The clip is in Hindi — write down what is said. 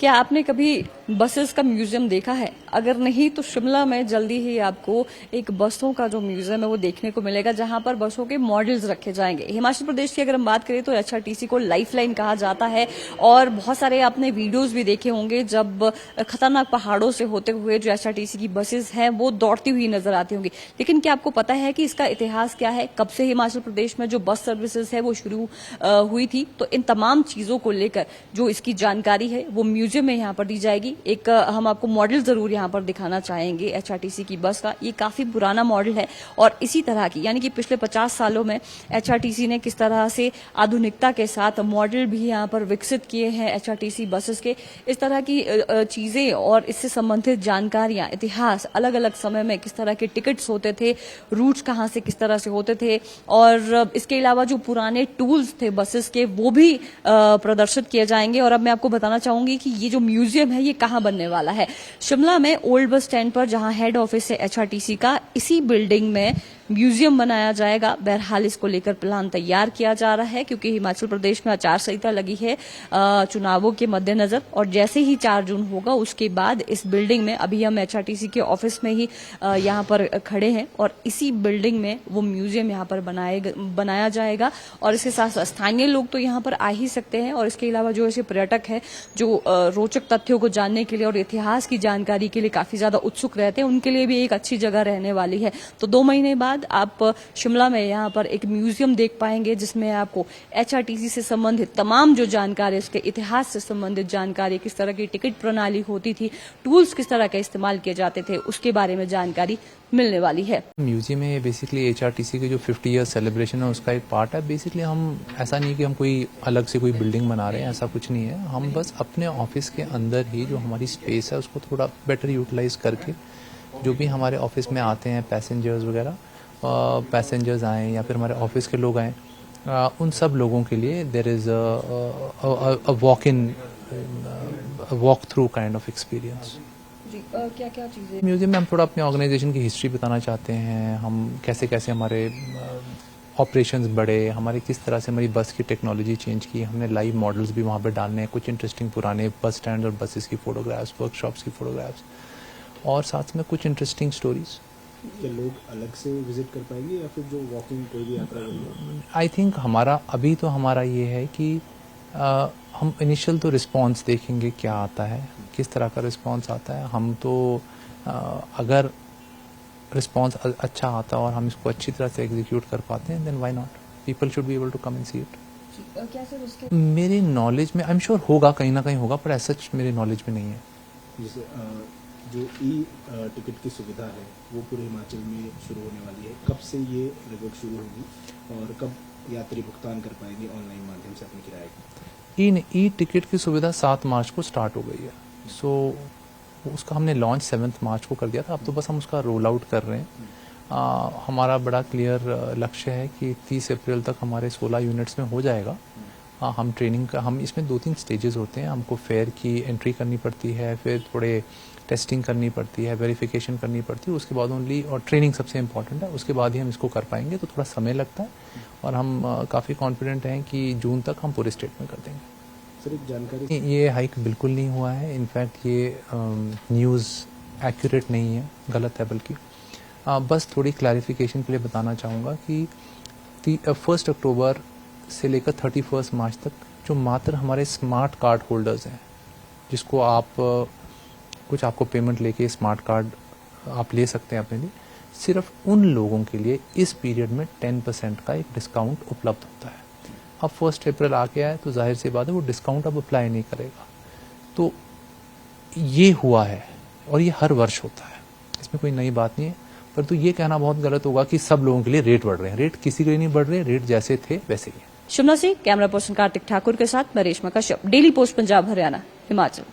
क्या आपने कभी बसेस का म्यूजियम देखा है? अगर नहीं तो शिमला में जल्दी ही आपको एक बसों का जो म्यूजियम है वो देखने को मिलेगा, जहां पर बसों के मॉडल्स रखे जाएंगे। हिमाचल प्रदेश की अगर हम बात करें तो एचआरटीसी को लाइफलाइन कहा जाता है और बहुत सारे आपने वीडियोस भी देखे होंगे जब खतरनाक पहाड़ों से होते हुए जो एचआरटीसी की बसेस हैं वो दौड़ती हुई नजर आती होंगी। लेकिन क्या आपको पता है कि इसका इतिहास क्या है? कब से हिमाचल प्रदेश में जो बस सर्विसेज है वो शुरू हुई थी? तो इन तमाम चीजों को लेकर जो इसकी जानकारी है वो म्यूजियम में यहाँ पर दी जाएगी। एक हम आपको मॉडल जरूर यहाँ पर दिखाना चाहेंगे एचआरटीसी की बस का। ये काफी पुराना मॉडल है और इसी तरह की यानी कि पिछले 50 सालों में एचआरटीसी ने किस तरह से आधुनिकता के साथ मॉडल भी यहाँ पर विकसित किए हैं एचआरटीसी बसेस के। इस तरह की चीजें और इससे संबंधित जानकारियां, इतिहास, अलग अलग समय में किस तरह के टिकट्स होते थे, रूट्स कहाँ से किस तरह से होते थे और इसके अलावा जो पुराने टूल्स थे बसेस के वो भी प्रदर्शित किए जाएंगे। और अब मैं आपको बताना चाहूंगी कि ये जो म्यूजियम है ये कहाँ बनने वाला है। शिमला में ओल्ड बस स्टैंड पर जहां हेड ऑफिस है एचआरटीसी का, इसी बिल्डिंग में म्यूजियम बनाया जाएगा। बहरहाल इसको लेकर प्लान तैयार किया जा रहा है क्योंकि हिमाचल प्रदेश में आचार संहिता लगी है चुनावों के मद्देनजर, और जैसे ही 4 जून होगा उसके बाद इस बिल्डिंग में, अभी हम एचआरटीसी के ऑफिस में ही यहाँ पर खड़े हैं और इसी बिल्डिंग में वो म्यूजियम यहाँ पर बनाया जाएगा। और इसके साथ स्थानीय लोग तो यहाँ पर आ ही सकते हैं और इसके अलावा जो ऐसे पर्यटक हैं जो रोचक तथ्यों को जानने के लिए और इतिहास की जानकारी के लिए काफी ज्यादा उत्सुक रहते हैं, उनके लिए भी एक अच्छी जगह रहने वाली है। तो 2 महीने बाद आप शिमला में यहाँ पर एक म्यूजियम देख पाएंगे जिसमें आपको एचआरटीसी से संबंधित तमाम जो जानकारी, इसके इतिहास से संबंधित जानकारी, किस तरह की टिकट प्रणाली होती थी, टूल्स किस तरह के इस्तेमाल किए जाते थे, उसके बारे में जानकारी मिलने वाली है। म्यूजियम में बेसिकली एचआरटीसी के जो 50 ईयर सेलिब्रेशन है उसका एक पार्ट है। बेसिकली हम ऐसा नहीं कि हम कोई अलग से कोई बिल्डिंग बना रहे हैं, ऐसा कुछ नहीं है। हम बस अपने ऑफिस के अंदर ही जो हमारी स्पेस है उसको थोड़ा बेटर यूटिलाइज करके जो भी हमारे ऑफिस में आते हैं पैसेंजर्स वगैरह, पैसेंजर्स आए या फिर हमारे ऑफिस के लोग आए, उन सब लोगों के लिए there is a walk through kind of experience. क्या क्या चीजें म्यूजियम में हम थोड़ा अपने ऑर्गेनाइजेशन की हिस्ट्री बताना चाहते हैं, हम कैसे कैसे हमारे ऑपरेशंस बढ़े, हमारे किस तरह से हमारी बस की टेक्नोलॉजी चेंज की, हमने लाइव मॉडल्स भी वहाँ पे डालने हैं, कुछ इंटरेस्टिंग पुराने बस स्टैंड और बसेस की फोटोग्राफ्स, वर्कशॉप्स की फोटोग्राफ्स और साथ में कुछ इंटरेस्टिंग स्टोरीज। क्या लोग अलग से विजिट कर पाएंगे या फिर जो वॉकिंग कोई भी यात्रा करेंगे? आई थिंक हमारा ये है कि हम इनिशियल तो रिस्पांस देखेंगे क्या आता है, किस तरह का रिस्पांस आता है। हम तो अगर रिस्पांस अच्छा आता है और हम इसको अच्छी तरह से एग्जीक्यूट कर पाते हैं, then why not, people should be able to come and see it. मेरे नॉलेज में आई एम श्योर होगा, कहीं ना कहीं होगा, पर ऐसा मेरे नॉलेज में नहीं है। जैसे जो ई टिकट की सुविधा है वो पूरे हिमाचल में शुरू होने वाली है, कब से ये लगभग शुरू होगी और कब यात्री भुगतान कर पाएंगे ऑनलाइन माध्यम से अपने किराए की? ई टिकट की सुविधा 7 मार्च को स्टार्ट हो गई है। सो उसका हमने लॉन्च 7 मार्च को कर दिया था। अब तो बस हम उसका रोल आउट कर रहे हैं। हमारा बड़ा क्लियर लक्ष्य है कि 30 अप्रैल तक हमारे 16 यूनिट्स में हो जाएगा। हम ट्रेनिंग का, हम इसमें 2-3 स्टेजेस होते हैं। हमको फेयर की एंट्री करनी पड़ती है, फिर थोड़े टेस्टिंग करनी पड़ती है, वेरिफिकेशन करनी पड़ती है, उसके बाद ओनली, और ट्रेनिंग सबसे इम्पॉर्टेंट है, उसके बाद ही हम इसको कर पाएंगे। तो थोड़ा समय लगता है और हम काफ़ी कॉन्फिडेंट हैं कि जून तक हम पूरे स्टेट में कर देंगे। सर एक जानकारी, ये हाइक बिल्कुल नहीं हुआ है। इनफैक्ट ये न्यूज़ एक्यूरेट नहीं है, गलत है बल्कि। बस थोड़ी क्लैरिफिकेशन के लिए बताना चाहूँगा कि 1 अक्टूबर से लेकर 31 मार्च तक जो मात्र हमारे स्मार्ट कार्ड होल्डर्स हैं, जिसको आप कुछ आपको पेमेंट लेके स्मार्ट कार्ड आप ले सकते हैं अपने लिए, सिर्फ उन लोगों के लिए इस पीरियड में 10% का एक डिस्काउंट उपलब्ध होता है। अब 1 अप्रैल आके आए तो जाहिर सी बात है वो डिस्काउंट अब अप्लाई नहीं करेगा। तो ये हुआ है और ये हर वर्ष होता है, इसमें कोई नई बात नहीं है। परंतु ये कहना बहुत गलत होगा कि सब लोगों के लिए रेट बढ़ रहे हैं। रेट किसी के लिए नहीं बढ़ रहे, रेट जैसे थे वैसे ही है। शिमला से कैमरा पर्सन कार्तिक ठाकुर के साथ मैं रेशमा कश्यप, डेली पोस्ट पंजाब हरियाणा, हिमाचल।